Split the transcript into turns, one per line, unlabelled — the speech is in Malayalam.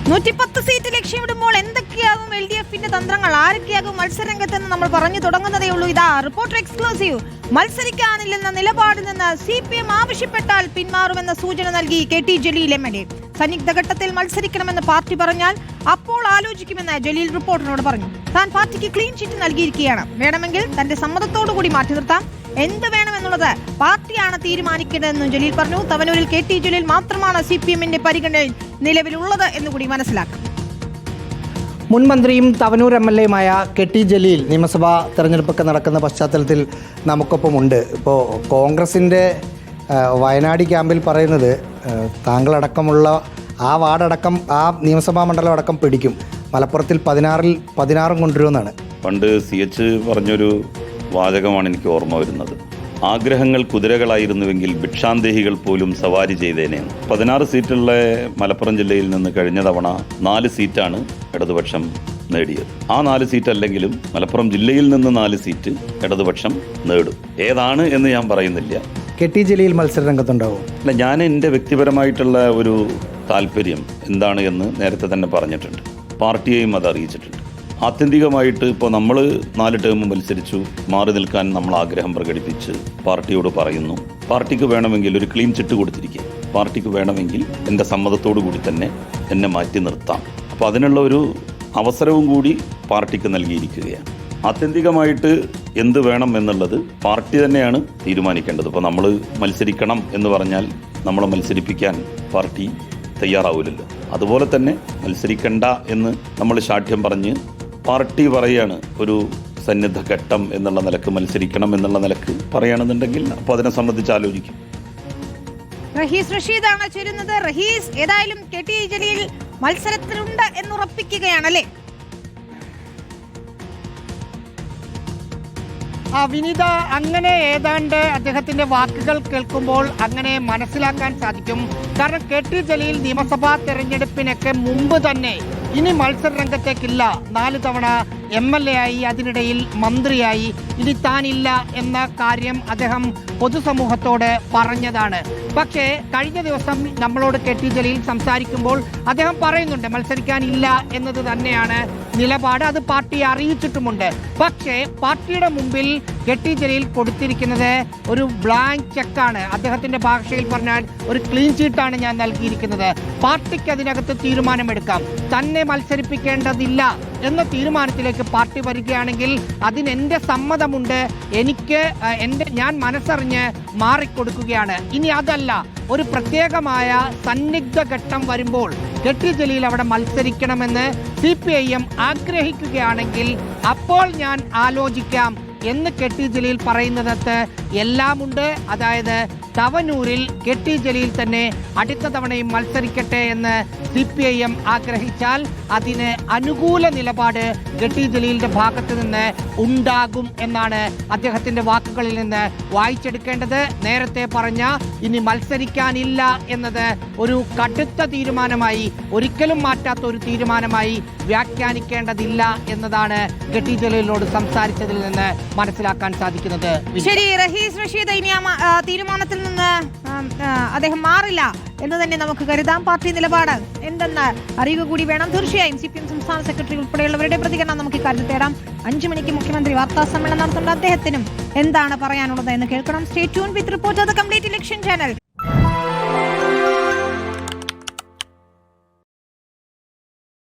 110 സീറ്റ് ലക്ഷ്യമിടുമ്പോൾ എന്തൊക്കെയാകും LDFന്റെ തന്ത്രങ്ങൾ, ആരൊക്കെയാകും മത്സരരംഗത്തെന്ന് നമ്മൾ പറഞ്ഞു തുടങ്ങുന്നതേ ഉള്ളൂ. ഇതാ റിപ്പോർട്ടർ എക്സ്ക്ലൂസീവ്. മത്സരിക്കാനില്ലെന്ന നിലപാടിൽ നിന്ന് CPM ആവശ്യപ്പെട്ടാൽ പിന്മാറുമെന്ന സൂചന നൽകി KT ജലീൽ MLA. സന്നിഗ്ധ ഘട്ടത്തിൽ മത്സരിക്കണമെന്ന് പാർട്ടി പറഞ്ഞാൽ അപ്പോൾ ആലോചിക്കുമെന്ന് ജലീൽ റിപ്പോർട്ടറിനോട് പറഞ്ഞു. താൻ പാർട്ടിക്ക് ക്ലീൻ ചിറ്റ് നൽകിയിരിക്കുകയാണ്. വേണമെങ്കിൽ തന്റെ സമ്മതത്തോടുകൂടി മാറ്റി നിർത്താം. എന്ത് വേണമെന്നുള്ളത് പാർട്ടിയാണ് തീരുമാനിക്കേണ്ടതെന്നും ജലീൽ പറഞ്ഞു. തവനൂരിൽ KT ജലീൽ മാത്രമാണ് CPMന്റെ പരിഗണനയിൽ നിലവിലുള്ളത് എന്നുകൂടി മനസ്സിലാക്കാം.
മുൻ മന്ത്രിയും തവനൂർ MLAയുമായ KT ജലീൽ നിയമസഭാ തെരഞ്ഞെടുപ്പൊക്കെ നടക്കുന്ന പശ്ചാത്തലത്തിൽ നമുക്കൊപ്പമുണ്ട്. ഇപ്പോൾ കോൺഗ്രസിൻ്റെ വയനാട് ക്യാമ്പിൽ പറയുന്നത് താങ്കളടക്കമുള്ള ആ വാർഡടക്കം ആ നിയമസഭാ മണ്ഡലം അടക്കം പിടിക്കും, മലപ്പുറത്തിൽ 16 കൊണ്ടുവരുമെന്നാണ്.
പണ്ട് CH പറഞ്ഞൊരു വാചകമാണ് എനിക്ക് ഓർമ്മ വരുന്നത്. ആഗ്രഹങ്ങൾ കുതിരകളായിരുന്നുവെങ്കിൽ ഭിക്ഷാന്തേഹികൾ പോലും സവാരി ചെയ്തേനെ. 16 സീറ്റുള്ള മലപ്പുറം ജില്ലയിൽ നിന്ന് കഴിഞ്ഞ തവണ 4 സീറ്റാണ് ഇടതുപക്ഷം നേടിയത്. ആ 4 സീറ്റ് അല്ലെങ്കിലും മലപ്പുറം ജില്ലയിൽ നിന്ന് 4 സീറ്റ് ഇടതുപക്ഷം നേടും. ഏതാണ് എന്ന് ഞാൻ പറയുന്നില്ല.
KT ജലീൽ മത്സര രംഗത്തുണ്ടാവും.
അല്ല, ഞാൻ എൻ്റെ വ്യക്തിപരമായിട്ടുള്ള ഒരു താല്പര്യം എന്താണ് എന്ന് നേരത്തെ തന്നെ പറഞ്ഞിട്ടുണ്ട്. പാർട്ടിയെയും അത് അറിയിച്ചിട്ടുണ്ട്. ആത്യന്തികമായിട്ട് ഇപ്പോൾ നമ്മൾ 4 ടേം മത്സരിച്ചു, മാറി നിൽക്കാൻ നമ്മൾ ആഗ്രഹം പ്രകടിപ്പിച്ച് പാർട്ടിയോട് പറയുന്നു. പാർട്ടിക്ക് വേണമെങ്കിൽ ഒരു ക്ലീൻ ചിറ്റ് കൊടുത്തിരിക്കുക. പാർട്ടിക്ക് വേണമെങ്കിൽ എൻ്റെ സമ്മതത്തോടു കൂടി തന്നെ എന്നെ മാറ്റി നിർത്താം. അപ്പോൾ അതിനുള്ള ഒരു അവസരവും കൂടി പാർട്ടിക്ക് നൽകിയിരിക്കുകയാണ്. ആത്യന്തികമായിട്ട് എന്ത് വേണം എന്നുള്ളത് പാർട്ടി തന്നെയാണ് തീരുമാനിക്കേണ്ടത്. ഇപ്പോൾ നമ്മൾ മത്സരിക്കണം എന്ന് പറഞ്ഞാൽ നമ്മളെ മത്സരിപ്പിക്കാൻ പാർട്ടി തയ്യാറാവില്ലല്ലോ. അതുപോലെ തന്നെ മത്സരിക്കണ്ട എന്ന് നമ്മൾ ശാഠ്യം പറഞ്ഞ് പാർട്ടി പറയാണ് ഒരു സന്നിഗ്ധ ഘട്ടം എന്നുള്ള നിലക്ക് മത്സരിക്കണം എന്നുള്ള നിലക്ക് പറയുകയാണെന്നുണ്ടെങ്കിൽ അപ്പോൾ അതിനെ സംബന്ധിച്ച് ആലോചിക്കും.
റഷീദാണ് ചേരുന്നത്. റഹീസ്, ഏതായാലും KT ജലീൽ മത്സരത്തിലുണ്ട് എന്നുറപ്പിക്കുകയാണല്ലേ?
വിനീത, അങ്ങനെ ഏതാണ്ട് അദ്ദേഹത്തിന്റെ വാക്കുകൾ കേൾക്കുമ്പോൾ അങ്ങനെ മനസ്സിലാക്കാൻ സാധിക്കും. കാരണം KT ജലീൽ നിയമസഭാ തെരഞ്ഞെടുപ്പിനൊക്കെ മുമ്പ് തന്നെ ഇനി മത്സര രംഗത്തേക്കില്ല, 4 തവണ MLA ആയി, അതിനിടയിൽ മന്ത്രിയായി, ഇനി താനില്ല എന്ന കാര്യം അദ്ദേഹം പൊതുസമൂഹത്തോട് പറഞ്ഞതാണ്. പക്ഷേ കഴിഞ്ഞ ദിവസം നമ്മളോട് KT ജലീൽ സംസാരിക്കുമ്പോൾ അദ്ദേഹം പറയുന്നുണ്ട് മത്സരിക്കാനില്ല എന്നത് തന്നെയാണ് നിലപാട്. അത് പാർട്ടിയെ അറിയിച്ചിട്ടുമുണ്ട്. പക്ഷേ പാർട്ടിയുടെ മുമ്പിൽ KT ജലീൽ കൊടുത്തിരിക്കുന്നത് ഒരു ബ്ലാങ്ക് ചെക്കാണ്. അദ്ദേഹത്തിന്റെ ഭാഷയിൽ പറഞ്ഞാൽ ഒരു ക്ലീൻ ചീട്ടാണ് ഞാൻ നൽകിയിരിക്കുന്നത്. പാർട്ടിക്ക് അതിനകത്ത് തീരുമാനമെടുക്കാം. തന്നെ മത്സരിപ്പിക്കേണ്ടതില്ല എന്ന തീരുമാനത്തിലേക്ക് പാർട്ടി വരികയാണെങ്കിൽ അതിന് എൻ്റെ സമ്മതമുണ്ട്. ഞാൻ മനസ്സറിഞ്ഞ് മാറിക്കൊടുക്കുകയാണ്. ഇനി അതല്ല, ഒരു പ്രത്യേകമായ സന്നിഗ്ധ ഘട്ടം വരുമ്പോൾ KT ജലീൽ അവിടെ മത്സരിക്കണമെന്ന് CPIM ആഗ്രഹിക്കുകയാണെങ്കിൽ അപ്പോൾ ഞാൻ ആലോചിക്കാം എന്ന് KT ജലീൽ പറയുന്നതിനകത്ത് എല്ലാമുണ്ട്. അതായത് തവനൂരിൽ KT ജലീൽ തന്നെ അടുത്ത തവണയും മത്സരിക്കട്ടെ എന്ന് CPIM ആഗ്രഹിച്ചാൽ അതിന് അനുകൂല നിലപാട് KT ജലീലിന്റെ ഭാഗത്ത് നിന്ന് ഉണ്ടാകും എന്നാണ് അദ്ദേഹത്തിന്റെ വാക്കുകളിൽ നിന്ന് വായിച്ചെടുക്കേണ്ടത്. നേരത്തെ പറഞ്ഞ ഇനി മത്സരിക്കാനില്ല എന്നത് ഒരു കടുത്ത തീരുമാനമായി, ഒരിക്കലും മാറ്റാത്ത ഒരു തീരുമാനമായി വ്യാഖ്യാനിക്കേണ്ടതില്ല എന്നതാണ് KT ജലീലിനോട് സംസാരിച്ചതിൽ നിന്ന് മനസ്സിലാക്കാൻ സാധിക്കുന്നത്.
ശരി റഹീസ്, റഷീദ്, ഇനി തീരുമാനത്തിൽ നിന്ന് അദ്ദേഹം മാറില്ല എന്ന് തന്നെ നമുക്ക് കരുതാം. പാർട്ടി നിലപാട് എന്തെന്ന് അറിയുക കൂടി വേണം. തീർച്ചയായും CPM സംസ്ഥാന സെക്രട്ടറി ഉൾപ്പെടെയുള്ളവരുടെ പ്രതികരണം നമുക്ക് ഇക്കാര്യത്തിൽ തേടാം. 5 മണിക്ക് മുഖ്യമന്ത്രി വാർത്താ സമ്മേളനം നടത്തുന്നുണ്ട്. അദ്ദേഹത്തിനും എന്താണ് പറയാനുള്ളത് എന്ന് കേൾക്കണം. Stay tune with reporter the complete election channel.